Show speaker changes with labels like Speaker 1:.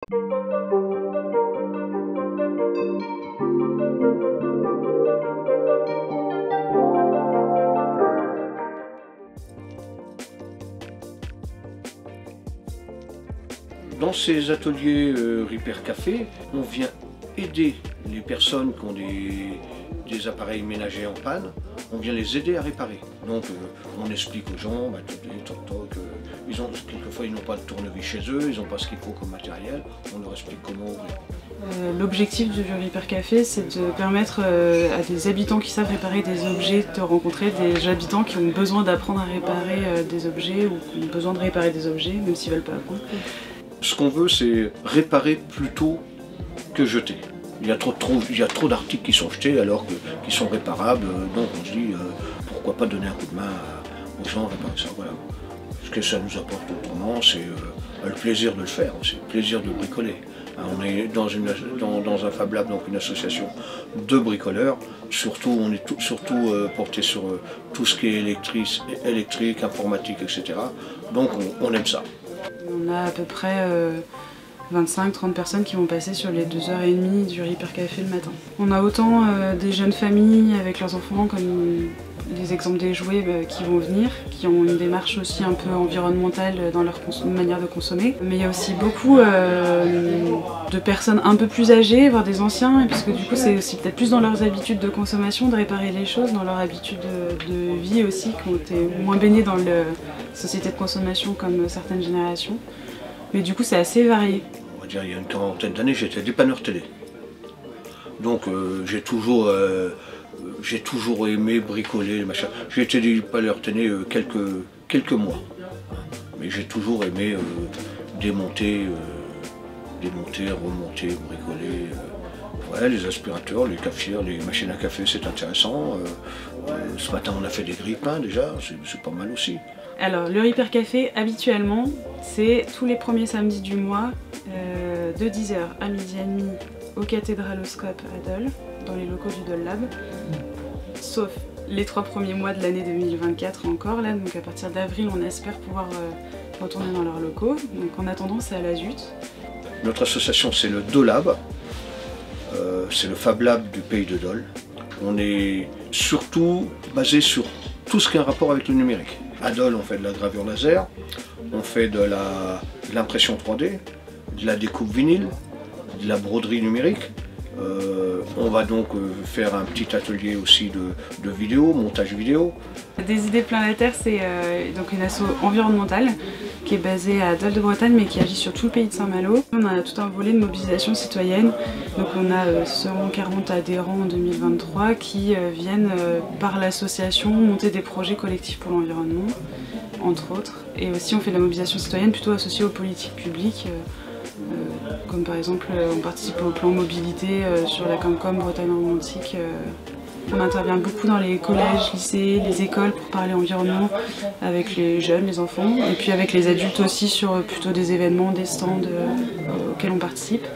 Speaker 1: Dans ces ateliers Repair Café, on vient aider les personnes qui ont des appareils ménagers en panne, on vient les aider à réparer. Donc on explique aux gens, quelquefois ils n'ont pas de tournevis chez eux, ils n'ont pas ce qu'il faut comme matériel, on leur explique comment ouvrir.
Speaker 2: L'objectif du Repair Café, c'est de permettre à des habitants qui savent réparer des objets de rencontrer des habitants qui ont besoin d'apprendre à réparer des objets ou qui ont besoin de réparer des objets, même s'ils ne veulent pas apprendre.
Speaker 1: Ce qu'on veut, c'est réparer plutôt que jeter. Il y a trop d'articles qui sont jetés alors qu'ils sont réparables, donc on se dit pourquoi pas donner un coup de main aux gens à réparer ça. Voilà. Ce que ça nous apporte autrement, c'est le plaisir de le faire, c'est le plaisir de bricoler. On est dans un Fab Lab, donc une association de bricoleurs, on est surtout porté sur tout ce qui est électrique, informatique, etc. Donc on aime ça.
Speaker 2: On a à peu près 25-30 personnes qui vont passer sur les 2h30 du Repair Café le matin. On a autant des jeunes familles avec leurs enfants comme des exemples des jouets qui vont venir, qui ont une démarche aussi un peu environnementale dans leur manière de consommer. Mais il y a aussi beaucoup de personnes un peu plus âgées, voire des anciens, parce que du coup c'est aussi peut-être plus dans leurs habitudes de consommation, de réparer les choses, dans leurs habitudes de vie aussi, qui ont été moins baignées dans la société de consommation comme certaines générations. Mais du coup c'est assez varié.
Speaker 1: On va dire il y a une quarantaine d'années j'étais dépanneur télé. Donc j'ai toujours aimé bricoler, machin. J'ai été dépanneur télé quelques mois. Mais j'ai toujours aimé démonter, remonter, bricoler. Ouais, les aspirateurs, les cafetières, les machines à café, c'est intéressant. Ce matin on a fait des grille-pains déjà, c'est pas mal aussi.
Speaker 2: Alors le Repair Café, habituellement, c'est tous les premiers samedis du mois, de 10h à midi et demi au Cathédraloscope à Dole, dans les locaux du Dole Lab. Sauf les 3 premiers mois de l'année 2024 encore, là, donc à partir d'avril on espère pouvoir retourner dans leurs locaux. Donc en attendant c'est à la ZUT.
Speaker 1: Notre association c'est le Dole Lab, c'est le Fab Lab du pays de Dole. On est surtout basé sur tout ce qui a un rapport avec le numérique. À Dole, on fait de la gravure laser, on fait de l'impression 3D, de la découpe vinyle, de la broderie numérique. On va donc faire un petit atelier aussi de vidéo, montage vidéo.
Speaker 2: Des idées plein la terre, c'est donc une asso environnementale qui est basée à Dole de Bretagne mais qui agit sur tout le pays de Saint-Malo. On a tout un volet de mobilisation citoyenne, donc on a 140 adhérents en 2023 qui viennent par l'association monter des projets collectifs pour l'environnement, entre autres. Et aussi on fait de la mobilisation citoyenne plutôt associée aux politiques publiques. Comme par exemple on participe au plan mobilité sur la Comcom Bretagne romantique. On intervient beaucoup dans les collèges, lycées, les écoles pour parler environnement avec les jeunes, les enfants, et puis avec les adultes aussi sur plutôt des événements, des stands auxquels on participe.